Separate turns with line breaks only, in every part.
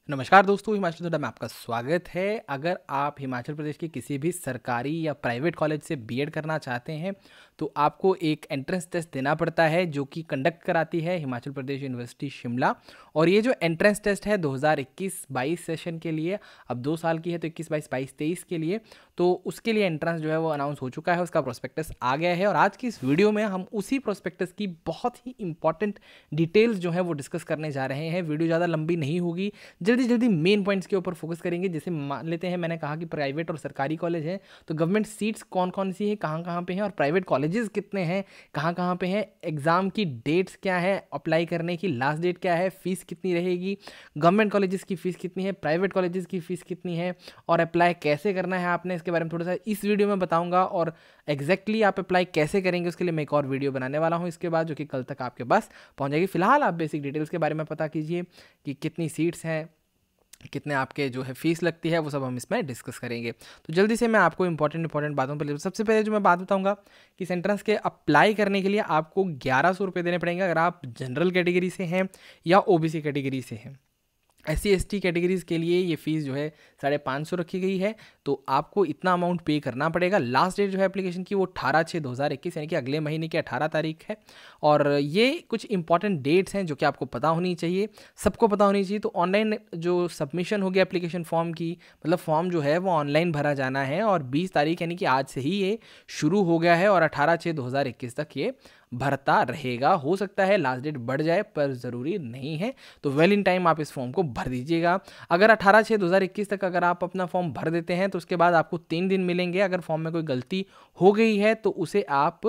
नमस्कार दोस्तों, हिमाचल टुडे में आपका स्वागत है। अगर आप हिमाचल प्रदेश के किसी भी सरकारी या प्राइवेट कॉलेज से बीएड करना चाहते हैं तो आपको एक एंट्रेंस टेस्ट देना पड़ता है जो कि कंडक्ट कराती है हिमाचल प्रदेश यूनिवर्सिटी शिमला। और ये जो एंट्रेंस टेस्ट है 2021-22 सेशन के लिए, अब 2 साल की है तो 21-22, 22-23 के लिए, तो उसके लिए एंट्रेंस जो है वो अनाउंस हो चुका है, उसका प्रोस्पेक्टस आ गया है। और आज की इस वीडियो में हम उसी प्रोस्पेक्टस की बहुत ही इंपॉर्टेंट डिटेल्स जो है वो डिस्कस करने जा रहे हैं। वीडियो ज़्यादा लंबी नहीं होगी, जल्दी जल्दी मेन पॉइंट्स के ऊपर फोकस करेंगे। जैसे मान लेते हैं, मैंने कहा कि प्राइवेट और सरकारी कॉलेज हैं, तो गवर्नमेंट सीट्स कौन कौन सी हैं, कहाँ कहाँ पे हैं, और प्राइवेट कॉलेजेस कितने हैं, कहाँ कहाँ पे हैं, एग्जाम की डेट्स क्या है, अप्लाई करने की लास्ट डेट क्या है, फीस कितनी रहेगी, गवर्नमेंट कॉलेजेस की फ़ीस कितनी है, प्राइवेट कॉलेजेस की फ़ीस कितनी है, और अप्लाई कैसे करना है आपने, इसके बारे में थोड़ा सा इस वीडियो में बताऊंगा। और एग्जैक्टली आप अप्लाई कैसे करेंगे उसके लिए मैं एक और वीडियो बनाने वाला हूँ इसके बाद, जो कि कल तक आपके पास पहुँच जाएगी। फिलहाल आप बेसिक डिटेल्स के बारे में पता कीजिए कि कितनी सीट्स हैं, कितने आपके जो है फीस लगती है, वो सब हम इसमें डिस्कस करेंगे। तो जल्दी से मैं आपको इंपॉर्टेंट बातों पर, सबसे पहले जो मैं बात बताऊंगा कि इस एंट्रेंस के अप्लाई करने के लिए आपको 1100 रुपये देने पड़ेंगे अगर आप जनरल कैटेगरी से हैं या ओबीसी कैटेगरी से हैं। SC/ST कैटेगरीज के लिए ये फीस जो है 550 रखी गई है, तो आपको इतना अमाउंट पे करना पड़ेगा। लास्ट डेट जो है एप्लीकेशन की वो 18/6/2021 यानी कि अगले महीने की 18 तारीख है। और ये कुछ इंपॉर्टेंट डेट्स हैं जो कि आपको पता होनी चाहिए, सबको पता होनी चाहिए। तो ऑनलाइन जो सबमिशन होगी एप्लीकेशन फॉर्म की, मतलब फॉर्म जो है वो ऑनलाइन भरा जाना है, और 20 तारीख यानी कि आज से ही ये शुरू हो गया है और 18/6/2021 तक ये भरता रहेगा। हो सकता है लास्ट डेट बढ़ जाए पर ज़रूरी नहीं है, तो वेल इन टाइम आप इस फॉर्म को भर दीजिएगा। अगर 18/6/2021 तक अगर आप अपना फॉर्म भर देते हैं तो उसके बाद आपको 3 दिन मिलेंगे। अगर फॉर्म में कोई गलती हो गई है तो उसे आप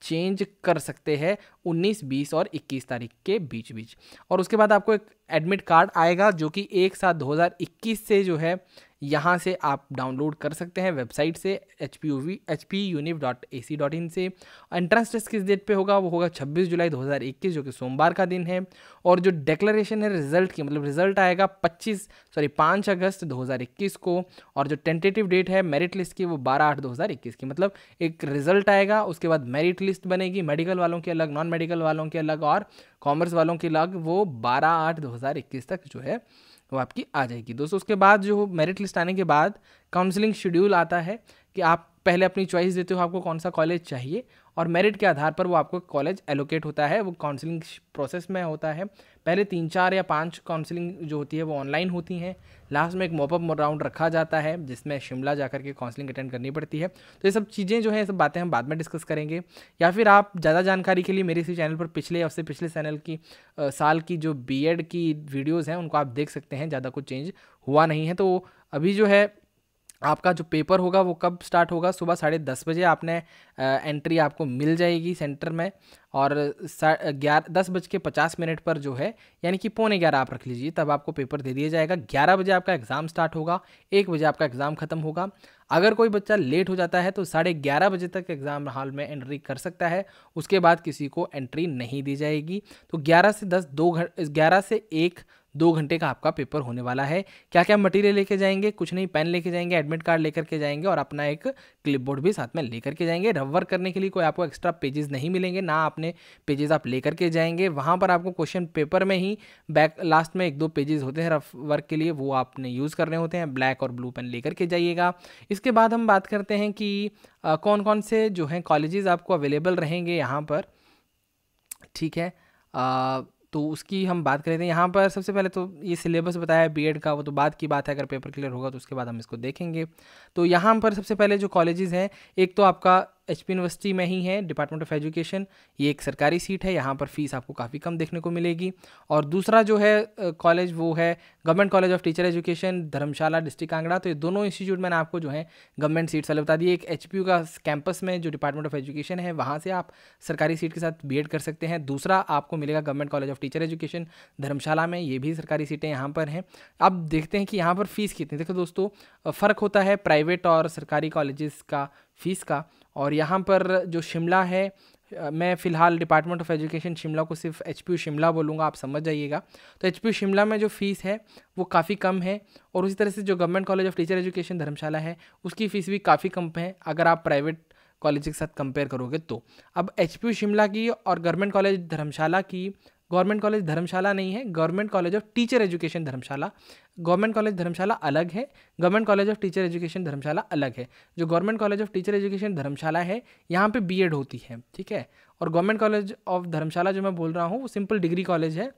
चेंज कर सकते हैं 19, 20 और 21 तारीख के बीच बीच। और उसके बाद आपको एक एडमिट कार्ड आएगा जो कि 1/7/2021 से जो है यहाँ से आप डाउनलोड कर सकते हैं वेबसाइट से hpunif.ac.in से। एंट्रेंस टेस्ट किस डेट पे होगा, वो होगा 26 जुलाई 2021 जो कि सोमवार का दिन है। और जो डिक्लेरेशन है रिजल्ट की, मतलब रिजल्ट आएगा 5 अगस्त 2021 को। और जो टेंटेटिव डेट है मेरिट लिस्ट की वो 12/8/2021 की। मतलब एक रिजल्ट आएगा, उसके बाद मेरिट लिस्ट बनेगी, मेडिकल वालों की अलग, नॉन मेडिकल वालों की अलग और कॉमर्स वालों की अलग, वो 12/8/2021 तक जो है वो आपकी आ जाएगी दोस्तों। उसके बाद जो मेरिट लिस्ट आने के बाद काउंसलिंग शेड्यूल आता है कि आप पहले अपनी चॉइस देते हो आपको कौन सा कॉलेज चाहिए, और मेरिट के आधार पर वो आपको कॉलेज एलोकेट होता है। वो काउंसलिंग प्रोसेस में होता है, पहले 3, 4 या 5 काउंसलिंग जो होती है वो ऑनलाइन होती हैं। लास्ट में एक मॉपअप राउंड रखा जाता है जिसमें शिमला जाकर के काउंसलिंग अटेंड करनी पड़ती है। तो ये सब चीज़ें जो है, ये सब बातें हम बाद में डिस्कस करेंगे। या फिर आप ज़्यादा जानकारी के लिए मेरे इसी चैनल पर पिछले चैनल की साल की जो बीएड की वीडियोज़ हैं उनको आप देख सकते हैं। ज़्यादा कुछ चेंज हुआ नहीं है। तो अभी जो है आपका जो पेपर होगा वो कब स्टार्ट होगा, सुबह 10:30 बजे आपने एंट्री आपको मिल जाएगी सेंटर में। और 10:50 पर जो है, यानी कि 11:15 आप रख लीजिए, तब आपको पेपर दे दिया जाएगा। 11 बजे आपका एग्ज़ाम स्टार्ट होगा, 1 बजे आपका एग्ज़ाम ख़त्म होगा। अगर कोई बच्चा लेट हो जाता है तो 11:30 बजे तक एग्ज़ाम हॉल में एंट्री कर सकता है, उसके बाद किसी को एंट्री नहीं दी जाएगी। तो 11 से 10 11 से 1 2 घंटे का आपका पेपर होने वाला है। क्या क्या मटेरियल लेके जाएंगे, कुछ नहीं, पेन लेके जाएंगे, एडमिट कार्ड लेकर के जाएंगे और अपना एक क्लिपबोर्ड भी साथ में लेकर के जाएंगे। रफ वर्क करने के लिए कोई आपको एक्स्ट्रा पेजेस नहीं मिलेंगे, ना आपने पेजेस आप लेकर के जाएंगे। वहाँ पर आपको क्वेश्चन पेपर में ही बैक लास्ट में 1-2 पेजेस होते हैं रफ वर्क के लिए, वो आपने यूज़ करने होते हैं। ब्लैक और ब्लू पेन लेकर के जाइएगा। इसके बाद हम बात करते हैं कि कौन कौन से जो हैं कॉलेजेस आपको अवेलेबल रहेंगे यहाँ पर, ठीक है। तो उसकी हम बात करें थे यहाँ पर। सबसे पहले तो ये सिलेबस बताया है बीएड का, वो तो बाद की बात है, अगर पेपर क्लियर होगा तो उसके बाद हम इसको देखेंगे। तो यहाँ पर सबसे पहले जो कॉलेजेस हैं, एक तो आपका HP यूनिवर्सिटी में ही है, डिपार्टमेंट ऑफ एजुकेशन, ये एक सरकारी सीट है, यहाँ पर फीस आपको काफ़ी कम देखने को मिलेगी। और दूसरा जो है कॉलेज वो है government college of teacher education, Dharamshala, district Kangra. तो ये दोनों इंस्टीट्यूट मैंने आपको जो है गवर्नमेंट सीट्स वाले बता दिए। एक HPU का कैंपस में जो डिपार्टमेंट ऑफ एजुकेशन है, वहाँ से आप सरकारी सीट के साथ बीएड कर सकते हैं। दूसरा आपको मिलेगा government college of teacher education Dharamshala में, ये भी सरकारी सीटें यहाँ पर हैं। अब देखते हैं कि यहाँ पर फीस कितनी। देखो दोस्तों, फ़र्क होता है प्राइवेट और सरकारी कॉलेजेस का फीस का। और यहाँ पर जो शिमला है, मैं फ़िलहाल डिपार्टमेंट ऑफ एजुकेशन शिमला को सिर्फ HPU शिमला बोलूँगा, आप समझ जाइएगा। तो HPU शिमला में जो फ़ीस है वो काफ़ी कम है। और उसी तरह से जो government college of teacher education Dharamshala है, उसकी फ़ीस भी काफ़ी कम है अगर आप प्राइवेट कॉलेज के साथ कंपेयर करोगे तो। अब HPU शिमला की और गवर्नमेंट कॉलेज धर्मशाला की गवर्नमेंट कॉलेज धर्मशाला नहीं है, government college of teacher education Dharamshala. Government college Dharamshala अलग है, government college of teacher education Dharamshala अलग है। जो government college of teacher education Dharamshala है, यहाँ पे बीएड होती है, ठीक है। और गवर्नमेंट कॉलेज ऑफ धर्मशाला जो मैं बोल रहा हूँ वो सिंपल डिग्री कॉलेज है,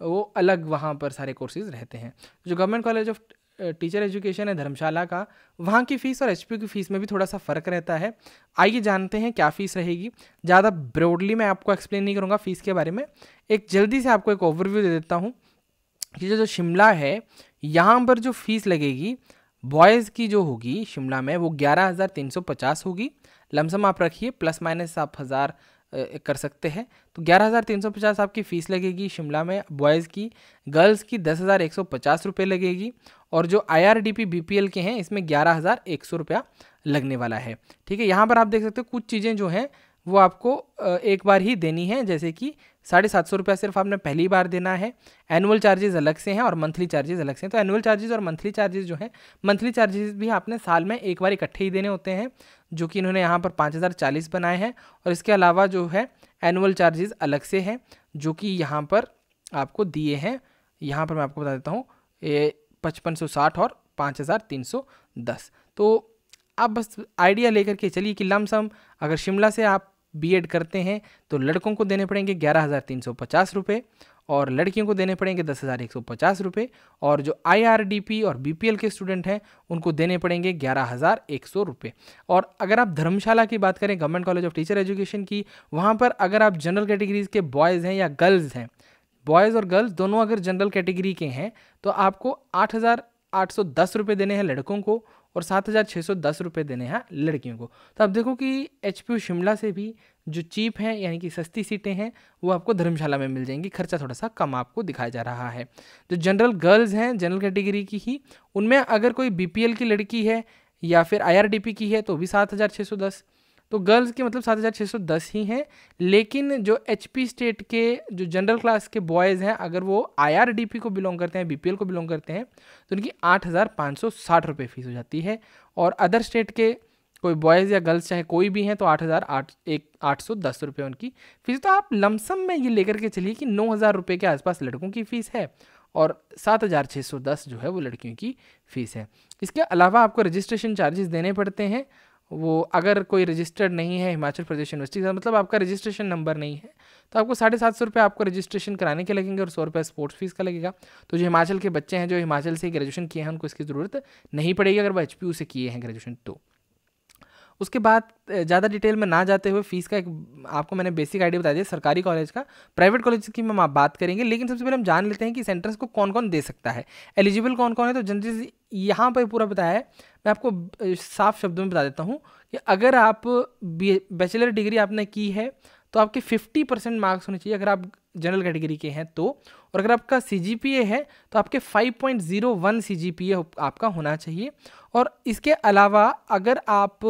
वो अलग वहाँ पर सारे कोर्सेज रहते हैं। जो government college of teacher education है धर्मशाला का, वहाँ की फ़ीस और एचपीयू की फ़ीस में भी थोड़ा सा फ़र्क रहता है। आइए जानते हैं क्या फ़ीस रहेगी। ज़्यादा ब्रॉडली मैं आपको एक्सप्लेन नहीं करूँगा फ़ीस के बारे में, एक जल्दी से आपको एक ओवरव्यू दे देता हूँ कि जो शिमला है यहाँ पर जो फ़ीस लगेगी बॉयज़ की जो होगी शिमला में वो 11,350 होगी। लमसम आप रखिए, प्लस माइनस आप 1000 कर सकते हैं। तो 11,350 आपकी फ़ीस लगेगी शिमला में बॉयज़ की। गर्ल्स की 10,150 रुपये लगेगी। और जो IRDP BPL के हैं इसमें 11,100 रुपया लगने वाला है, ठीक है। यहाँ पर आप देख सकते हो कुछ चीज़ें जो हैं वो आपको एक बार ही देनी है, जैसे कि 750 रुपया सिर्फ आपने पहली बार देना है। एनुअल चार्जेस अलग से हैं और मंथली चार्जेस अलग से हैं। तो एनुअल चार्जेस और मंथली चार्जेस जो हैं, मंथली चार्जेस भी आपने साल में एक बार इकट्ठे ही देने होते हैं, जो कि इन्होंने यहाँ पर 5,040 बनाए हैं। और इसके अलावा जो है एनुअल चार्जेस अलग से हैं, जो कि यहाँ पर आपको दिए हैं। यहाँ पर मैं आपको बता देता हूँ, 5560 और 5,310। तो आप बस आइडिया लेकर के चलिए कि लमसम अगर शिमला से आप बीएड करते हैं तो लड़कों को देने पड़ेंगे 11,350 रुपये और लड़कियों को देने पड़ेंगे 10,150 रुपये। और जो IRDP और BPL के स्टूडेंट हैं उनको देने पड़ेंगे 11,100 रुपये। और अगर आप धर्मशाला की बात करें, government college of teacher education की, वहाँ पर अगर आप जनरल कैटेगरीज के बॉयज़ हैं या गर्ल्स हैं, बॉयज़ और गर्ल्स दोनों अगर जनरल कैटेगरी के हैं, तो आपको 8,810 रुपये देने हैं लड़कों को और 7,610 रुपये देने हैं लड़कियों को। तो आप देखो कि एचपीयू शिमला से भी जो चीप हैं यानी कि सस्ती सीटें हैं वो आपको धर्मशाला में मिल जाएंगी, खर्चा थोड़ा सा कम आपको दिखाया जा रहा है। जो जनरल गर्ल्स हैं जनरल कैटेगरी की ही, उनमें अगर कोई BPL की लड़की है या फिर IRDP की है तो भी 7,610। तो गर्ल्स के मतलब 7,610 ही हैं। लेकिन जो HP स्टेट के जो जनरल क्लास के बॉयज़ हैं, अगर वो IRDP को बिलोंग करते हैं, BPL को बिलोंग करते हैं, तो उनकी 8,560 रुपये फ़ीस हो जाती है। और अदर स्टेट के कोई बॉयज़ या गर्ल्स चाहे कोई भी हैं तो 8,810 रुपये उनकी फ़ीस। तो आप लमसम में ये लेकर के चलिए कि 9,000 रुपये के आसपास लड़कों की फ़ीस है और 7,610 जो है वो लड़कियों की फ़ीस है। इसके अलावा आपको रजिस्ट्रेशन चार्जेस देने पड़ते हैं। वो अगर कोई रजिस्टर्ड नहीं है हिमाचल प्रदेश यूनिवर्सिटी का, मतलब आपका रजिस्ट्रेशन नंबर नहीं है, तो आपको 750 रुपये आपको रजिस्ट्रेशन कराने के लगेंगे और 100 रुपये स्पोर्ट्स फीस का लगेगा। तो जो हिमाचल के बच्चे हैं जो हिमाचल से ग्रेजुएशन किए हैं उनको इसकी ज़रूरत नहीं पड़ेगी अगर वो HPU से किए हैं ग्रेजुएशन। तो उसके बाद ज़्यादा डिटेल में ना जाते हुए फीस का एक आपको मैंने बेसिक आइडिया बता दिया सरकारी कॉलेज का। प्राइवेट कॉलेज की हम आप बात करेंगे, लेकिन सबसे पहले हम जान लेते हैं कि इस एंट्रेंस को कौन कौन दे सकता है, एलिजिबल कौन कौन है। तो जनरली यहाँ पर पूरा बताया है, मैं आपको साफ शब्दों में बता देता हूँ कि अगर आप बैचलर डिग्री आपने की है तो आपके 50% मार्क्स होने चाहिए अगर आप जनरल कैटेगरी के हैं तो। और अगर आपका CGPA है तो आपके 5.01 CGPA आपका होना चाहिए। और इसके अलावा अगर आप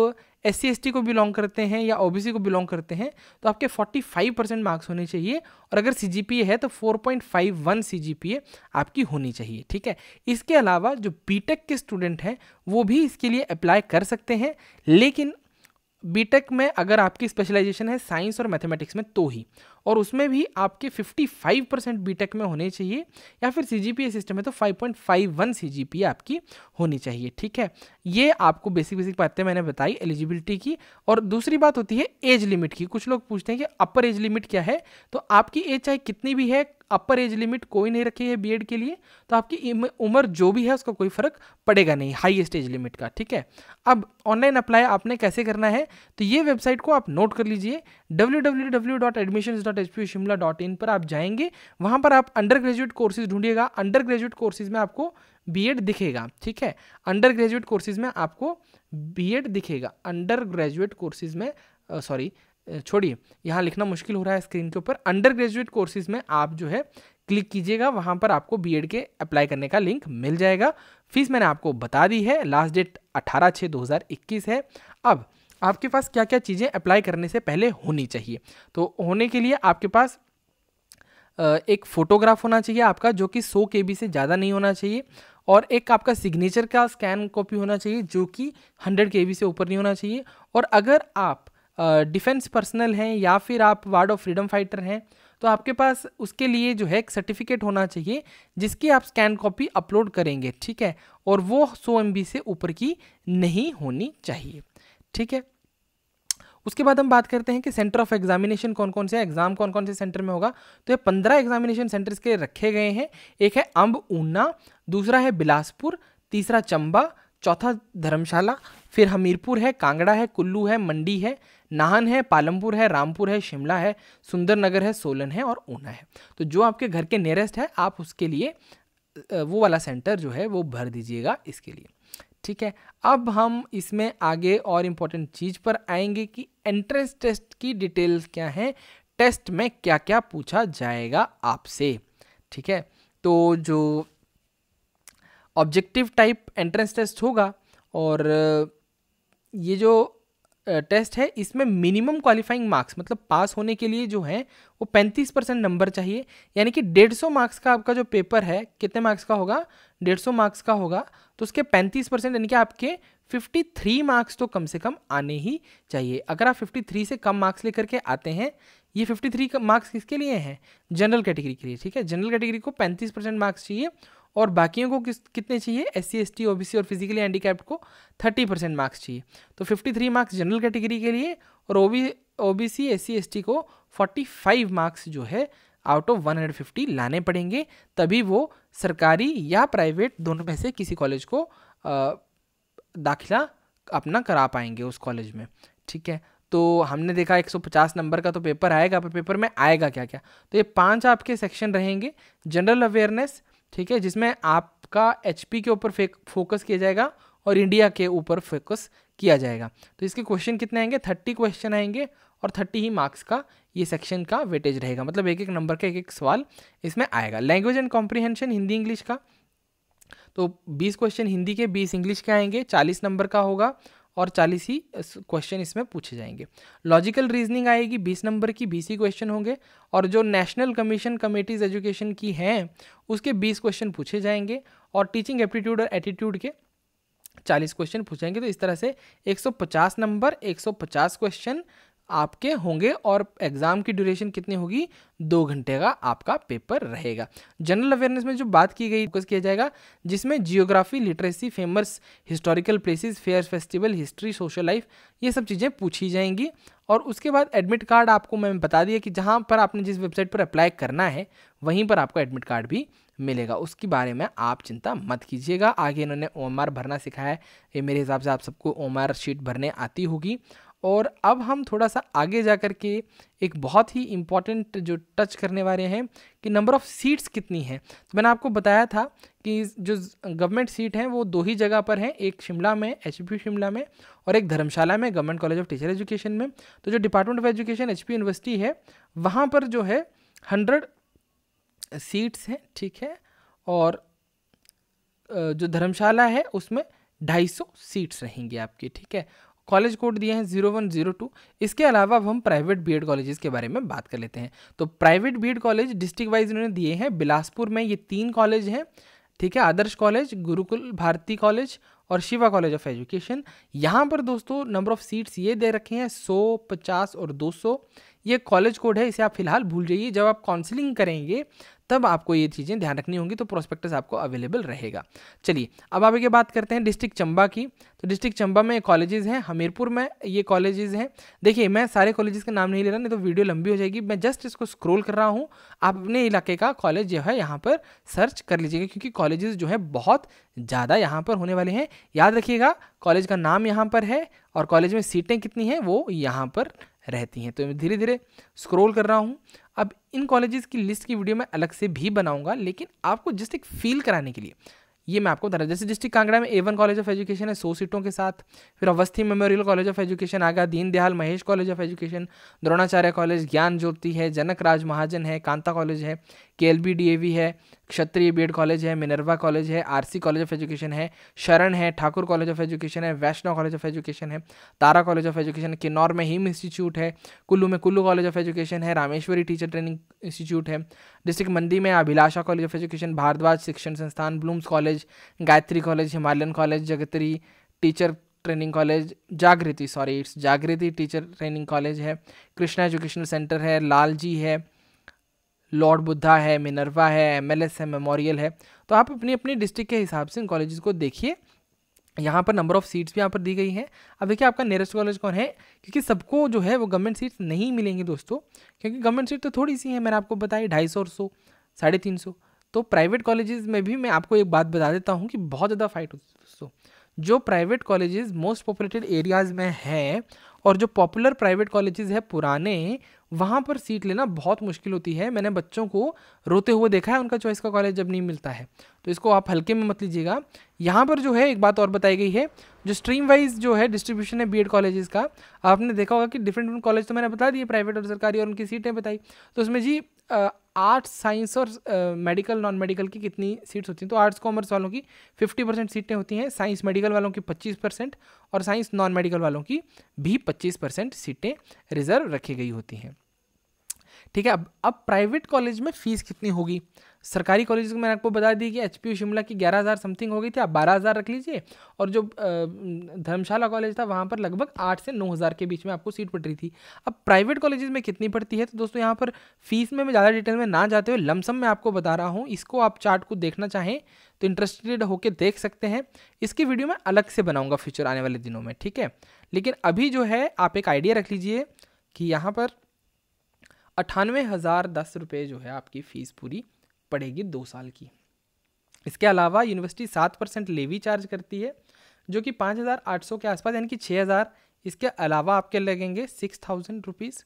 SC/ST को बिलोंग करते हैं या OBC को बिलोंग करते हैं तो आपके 45% मार्क्स होने चाहिए। और अगर CGPA है तो 4.51 CGPA आपकी होनी चाहिए, ठीक है। इसके अलावा जो BTech के स्टूडेंट हैं वो भी इसके लिए अप्लाई कर सकते हैं, लेकिन BTech में अगर आपकी स्पेशलाइजेशन है साइंस और मैथमेटिक्स में तो ही, और उसमें भी आपके 55% BTech में होने चाहिए, या फिर CGPA सिस्टम है तो 5.51 CGPA आपकी होनी चाहिए, ठीक है। ये आपको बेसिक बातें मैंने बताई एलिजिबिलिटी की। और दूसरी बात होती है एज लिमिट की। कुछ लोग पूछते हैं कि अपर एज लिमिट क्या है, तो आपकी एज चाहे कितनी भी है, अपर एज लिमिट कोई नहीं रखी है बीएड के लिए, तो आपकी उम्र जो भी है उसका कोई फर्क पड़ेगा नहीं हाईएस्ट एज लिमिट का, ठीक है। अब ऑनलाइन अप्लाई आपने कैसे करना है, तो ये वेबसाइट को आप नोट कर लीजिए, www.admissions.hpushimla.in पर आप जाएंगे। वहां पर आप अंडर ग्रेजुएट कोर्सेज ढूंढिएगा, अंडर ग्रेजुएट कोर्सेज में आपको बीएड दिखेगा, ठीक है। अंडर ग्रेजुएट कोर्सेज में आपको बीएड दिखेगा, अंडर ग्रेजुएट कोर्सेज में छोड़िए यहाँ लिखना मुश्किल हो रहा है स्क्रीन के ऊपर। अंडर ग्रेजुएट कोर्सेज में आप जो है क्लिक कीजिएगा, वहाँ पर आपको बीएड के अप्लाई करने का लिंक मिल जाएगा। फीस मैंने आपको बता दी है, लास्ट डेट 18/6/2021 है। अब आपके पास क्या क्या चीज़ें अप्लाई करने से पहले होनी चाहिए, तो होने के लिए आपके पास एक फ़ोटोग्राफ होना चाहिए आपका, जो कि 100 KB से ज़्यादा नहीं होना चाहिए, और एक आपका सिग्नेचर का स्कैन कॉपी होना चाहिए जो कि 100 KB से ऊपर नहीं होना चाहिए। और अगर आप डिफेंस पर्सनल हैं या फिर आप वार्ड ऑफ फ्रीडम फाइटर हैं तो आपके पास उसके लिए जो है एक सर्टिफिकेट होना चाहिए जिसकी आप स्कैन कॉपी अपलोड करेंगे, ठीक है, और वो 100 MB से ऊपर की नहीं होनी चाहिए, ठीक है। उसके बाद हम बात करते हैं कि सेंटर ऑफ एग्जामिनेशन कौन कौन से, एग्जाम कौन कौन से सेंटर में होगा। तो ये 15 एग्जामिनेशन सेंटर्स के रखे गए हैं। एक है अंब ऊना, दूसरा है बिलासपुर, तीसरा चंबा, चौथा धर्मशाला, फिर हमीरपुर है, कांगड़ा है, कुल्लू है, मंडी है, नाहन है, पालमपुर है, रामपुर है, शिमला है, सुंदरनगर है, सोलन है और ऊना है। तो जो आपके घर के नियरेस्ट है आप उसके लिए वो वाला सेंटर जो है वो भर दीजिएगा इसके लिए, ठीक है। अब हम इसमें आगे और इम्पोर्टेंट चीज़ पर आएंगे कि एंट्रेंस टेस्ट की डिटेल्स क्या हैं, टेस्ट में क्या क्या पूछा जाएगा आपसे, ठीक है। तो जो ऑब्जेक्टिव टाइप एंट्रेंस टेस्ट होगा और ये जो टेस्ट है इसमें मिनिमम क्वालिफाइंग मार्क्स मतलब पास होने के लिए जो है वो 35% नंबर चाहिए, यानी कि 150 मार्क्स का आपका जो पेपर है कितने मार्क्स का होगा, 150 मार्क्स का होगा, तो उसके 35% यानी कि आपके 53 मार्क्स तो कम से कम आने ही चाहिए। अगर आप 53 से कम मार्क्स लेकर के आते हैं, ये 53 मार्क्स किसके लिए हैं, जनरल कैटेगरी के लिए, ठीक है। जनरल कैटेगरी को 35% मार्क्स चाहिए और बाकियों को कितने चाहिए, SC ST OBC और फिजिकली हैंडीकैप्ड को 30% मार्क्स चाहिए। तो 53 मार्क्स जनरल कैटेगरी के लिए और OBC SC ST को 45 मार्क्स जो है आउट ऑफ 150 लाने पड़ेंगे, तभी वो सरकारी या प्राइवेट दोनों में से किसी कॉलेज को दाखिला अपना करा पाएंगे उस कॉलेज में, ठीक है। तो हमने देखा 150 नंबर का तो पेपर आएगा, पर पेपर में आएगा क्या क्या, तो ये 5 आपके सेक्शन रहेंगे। जनरल अवेयरनेस, ठीक है, जिसमें आपका HP के ऊपर फोकस किया जाएगा और इंडिया के ऊपर फोकस किया जाएगा। तो इसके क्वेश्चन कितने आएंगे, 30 क्वेश्चन आएंगे और 30 ही मार्क्स का ये सेक्शन का वेटेज रहेगा, मतलब एक एक नंबर का एक एक सवाल इसमें आएगा। Language and comprehension Hindi English का, तो 20 क्वेश्चन हिंदी के, 20 इंग्लिश के आएंगे, 40 नंबर का होगा और 40 ही क्वेश्चन इसमें पूछे जाएंगे। लॉजिकल रीजनिंग आएगी 20 नंबर की, 20 ही क्वेश्चन होंगे और जो नेशनल कमीशन कमेटीज एजुकेशन की हैं उसके 20 क्वेश्चन पूछे जाएंगे और टीचिंग एप्टीट्यूड और एटीट्यूड के 40 क्वेश्चन पूछेंगे। तो इस तरह से 150 नंबर, 150 क्वेश्चन आपके होंगे और एग्जाम की ड्यूरेशन कितनी होगी, 2 घंटे का आपका पेपर रहेगा। जनरल अवेयरनेस में जो बात की गई फोकस किया जाएगा, जिसमें geography, literacy, famous historical places, fair, festival, history, social life, ये सब चीज़ें पूछी जाएंगी। और उसके बाद एडमिट कार्ड आपको मैंने बता दिया कि जहाँ पर आपने जिस वेबसाइट पर अप्लाई करना है वहीं पर आपको एडमिट कार्ड भी मिलेगा, उसके बारे में आप चिंता मत कीजिएगा। आगे इन्होंने OMR भरना सिखाया है, ये मेरे हिसाब से आप सबको OMR शीट भरने आती होगी। और अब हम थोड़ा सा आगे जा कर के एक बहुत ही इम्पॉर्टेंट जो टच करने वाले हैं कि नंबर ऑफ़ सीट्स कितनी हैं। तो मैंने आपको बताया था कि जो गवर्नमेंट सीट हैं वो 2 ही जगह पर हैं, एक शिमला में HP शिमला में और एक धर्मशाला में government college of teacher education में। तो जो department of education HP university है वहाँ पर जो है 100 सीट्स हैं, ठीक है, और जो धर्मशाला है उसमें 250 सीट्स रहेंगी आपकी, ठीक है। कॉलेज कोड दिए हैं 0102। इसके अलावा अब हम प्राइवेट BEd कॉलेजेस के बारे में बात कर लेते हैं। तो private BEd college district wise इन्होंने दिए हैं। बिलासपुर में ये 3 कॉलेज हैं, ठीक है, आदर्श कॉलेज, गुरुकुल भारती कॉलेज और शिवा कॉलेज ऑफ एजुकेशन। यहाँ पर दोस्तों नंबर ऑफ सीट्स ये दे रखे हैं 100, 50 और 200। ये कॉलेज कोड है, इसे आप फिलहाल भूल जाइए, जब आप काउंसलिंग करेंगे तब आपको ये चीज़ें ध्यान रखनी होंगी, तो प्रोस्पेक्टस आपको अवेलेबल रहेगा। चलिए अब आगे बात करते हैं डिस्ट्रिक्ट चंबा की। तो डिस्ट्रिक्ट चंबा में कॉलेजेस हैं, हमीरपुर में ये कॉलेजेस हैं। देखिए मैं सारे कॉलेजेस का नाम नहीं ले रहा, नहीं तो वीडियो लंबी हो जाएगी, मैं जस्ट इसको स्क्रॉल कर रहा हूँ। आप अपने इलाके का कॉलेज जो है यहाँ पर सर्च कर लीजिएगा, क्योंकि कॉलेजेस जो है बहुत ज़्यादा यहाँ पर होने वाले हैं। याद रखिएगा कॉलेज का नाम यहाँ पर है और कॉलेज में सीटें कितनी हैं वो यहाँ पर रहती हैं। तो मैं धीरे धीरे स्क्रॉल कर रहा हूँ। अब इन कॉलेजेस की लिस्ट की वीडियो मैं अलग से भी बनाऊंगा, लेकिन आपको जस्ट एक फील कराने के लिए ये मैं आपको बता रहा हूँ। जैसे डिस्ट्रिक्ट कांगड़ा में A1 कॉलेज ऑफ एजुकेशन है 100 सीटों के साथ, फिर Awasthi memorial college of education आगा, Deendayal Mahesh college of education, Dronacharya college, Gyan Jyoti है, जनक राज महाजन है, कांता कॉलेज है, KLB DAV है, क्षत्रिय BEd कॉलेज है, मिनर्वा कॉलेज है, RC कॉलेज ऑफ एजुकेशन है, शरण है, ठाकुर कॉलेज ऑफ एजुकेशन है, वैष्णव कॉलेज ऑफ एजुकेशन है, तारा कॉलेज ऑफ एजुकेशन, किन्नौर में हिम इंस्टीट्यूट है, कुल्लू में कुल्लू कॉलेज ऑफ एजुकेशन है, रामेश्वरी टीचर ट्रेनिंग इंस्टीट्यूट है, डिस्ट्रिक्ट मंडी में Abhilasha college of education, Bhardwaj Shikshan Sansthan, Blooms college, Gayatri college, Himalayan college, Jagatri teacher training college, Jagriti teacher training college है, Krishna educational centre है, लालजी है, लॉर्ड बुद्धा है, मिनर्वा है, MLS है, मेमोरियल है। तो आप अपनी अपनी डिस्ट्रिक्ट के हिसाब से इन कॉलेजेस को देखिए। यहाँ पर नंबर ऑफ़ सीट्स भी यहाँ पर दी गई हैं। अब देखिए आपका नियरेस्ट कॉलेज कौन है, क्योंकि सबको जो है वो गवर्नमेंट सीट्स नहीं मिलेंगी दोस्तों, क्योंकि गवर्नमेंट सीट तो थोड़ी सी है, मैंने आपको बताई 250 और 100, 350। तो प्राइवेट कॉलेजेस में भी मैं आपको एक बात बता देता हूँ कि बहुत ज़्यादा फाइट होती है दोस्तों। जो private colleges most populated areas में हैं और जो पॉपुलर प्राइवेट कॉलेजेस है पुराने, वहाँ पर सीट लेना बहुत मुश्किल होती है। मैंने बच्चों को रोते हुए देखा है उनका चॉइस का कॉलेज जब नहीं मिलता है, तो इसको आप हल्के में मत लीजिएगा। यहाँ पर जो है एक बात और बताई गई है, जो स्ट्रीम वाइज जो है डिस्ट्रीब्यूशन है बीएड कॉलेजेस का, आपने देखा होगा कि डिफरेंट कॉलेज तो मैंने बता दिए प्राइवेट और सरकारी और उनकी सीटें बताई। तो उसमें जी आर्ट्स, साइंस और मेडिकल, नॉन मेडिकल की कितनी सीट्स होती हैं, तो आर्ट्स कॉमर्स वालों की 50% सीटें होती हैं, साइंस मेडिकल वालों की 25% और साइंस नॉन मेडिकल वालों की भी 25% सीटें रिजर्व रखी गई होती हैं। ठीक है। अब प्राइवेट कॉलेज में फ़ीस कितनी होगी? सरकारी कॉलेज को मैंने आपको बता दी कि एचपीयू शिमला की 11,000 समथिंग हो गई थी, आप 12,000 रख लीजिए। और जो धर्मशाला कॉलेज था वहाँ पर लगभग 8 से 9,000 के बीच में आपको सीट पड़ रही थी। अब प्राइवेट कॉलेजेस में कितनी पड़ती है, तो दोस्तों यहाँ पर फीस में मैं ज़्यादा डिटेल में ना जाते हुए लमसम मैं आपको बता रहा हूँ। इसको आप चार्ट को देखना चाहें तो इंटरेस्टेड होकर देख सकते हैं। इसकी वीडियो मैं अलग से बनाऊँगा फ्यूचर आने वाले दिनों में, ठीक है। लेकिन अभी जो है आप एक आइडिया रख लीजिए कि यहाँ पर 98,010 रुपये जो है आपकी फ़ीस पूरी पड़ेगी 2 साल की। इसके अलावा यूनिवर्सिटी 7% लेवी चार्ज करती है, जो कि 5,800 के आसपास, यानी कि 6,000। इसके अलावा आपके लगेंगे 6,000 रुपीज़,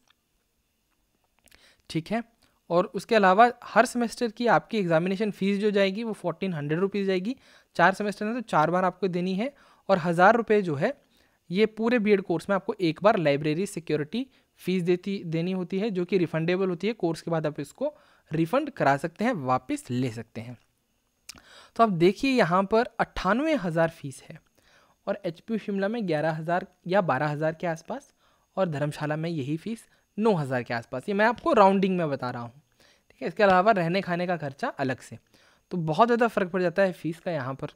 ठीक है। और उसके अलावा हर सेमेस्टर की आपकी एग्जामिनेशन फ़ीस जो जाएगी वो 1,400 रुपीज़ जाएगी। 4 सेमेस्टर में तो 4 बार आपको देनी है। और 1,000 रुपये जो है ये पूरे बीएड कोर्स में आपको एक बार लाइब्रेरी सिक्योरिटी फीस देनी होती है, जो कि रिफंडेबल होती है। कोर्स के बाद आप इसको रिफंड करा सकते हैं, वापस ले सकते हैं। तो आप देखिए यहाँ पर 98,000 फीस है और एचपीयू शिमला में 11,000 या 12,000 के आसपास, और धर्मशाला में यही फीस 9,000 के आसपास। ये मैं आपको राउंडिंग में बता रहा हूँ, ठीक है। इसके अलावा रहने खाने का खर्चा अलग से, तो बहुत ज़्यादा फ़र्क पड़ जाता है फीस का यहाँ पर,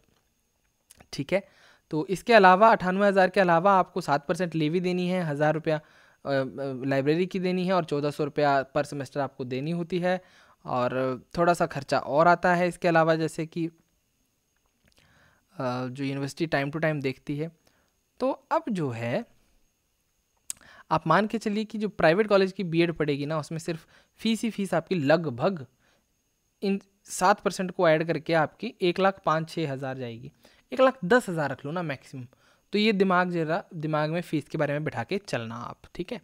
ठीक है। तो इसके अलावा 98,000 के अलावा आपको 7% लेवी देनी है, 1,000 रुपया लाइब्रेरी की देनी है और 1,400 रुपया पर सेमेस्टर आपको देनी होती है। और थोड़ा सा खर्चा और आता है इसके अलावा, जैसे कि जो यूनिवर्सिटी टाइम टू टाइम देखती है। तो अब जो है आप मान के चलिए कि जो प्राइवेट कॉलेज की बीएड पड़ेगी ना, उसमें सिर्फ फीस ही फीस आपकी लगभग इन 7% को ऐड करके आपकी 1,05,6,000 जाएगी। 1,10,000 रख लो ना मैक्सिमम। तो ये दिमाग में फ़ीस के बारे में बिठा के चलना आप, ठीक है।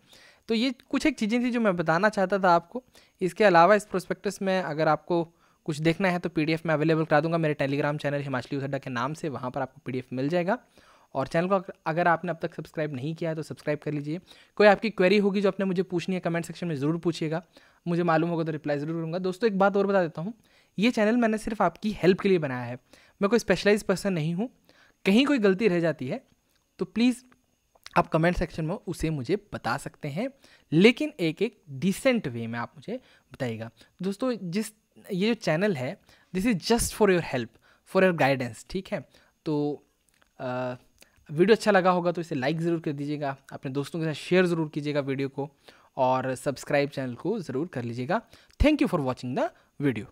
तो ये कुछ एक चीज़ें थी जो मैं बताना चाहता था आपको। इसके अलावा इस प्रोस्पेक्टस में अगर आपको कुछ देखना है तो पीडीएफ में अवेलेबल करा दूंगा मेरे टेलीग्राम चैनल हिमाचली उथड्डा के नाम से, वहाँ पर आपको पीडीएफ मिल जाएगा। और चैनल को अगर आपने अब तक सब्सक्राइब नहीं किया है तो सब्सक्राइब कर लीजिए। कोई आपकी क्वेरी होगी जो आपने मुझे पूछनी है, कमेंट सेक्शन में ज़रूर पूछिएगा, मुझे मालूम होगा तो रिप्लाई ज़रूर करूँगा। दोस्तों एक बात और बता देता हूँ, ये चैनल मैंने सिर्फ आपकी हेल्प के लिए बनाया है। मैं कोई स्पेशलाइज पर्सन नहीं हूँ। कहीं कोई गलती रह जाती है तो प्लीज़ आप कमेंट सेक्शन में उसे मुझे बता सकते हैं, लेकिन एक डिसेंट वे में आप मुझे बताइएगा। दोस्तों ये जो चैनल है, this is just for your help, for your guidance, ठीक है। तो वीडियो अच्छा लगा होगा तो इसे लाइक ज़रूर कर दीजिएगा, अपने दोस्तों के साथ शेयर ज़रूर कीजिएगा वीडियो को, और सब्सक्राइब चैनल को ज़रूर कर लीजिएगा। Thank you for watching the video.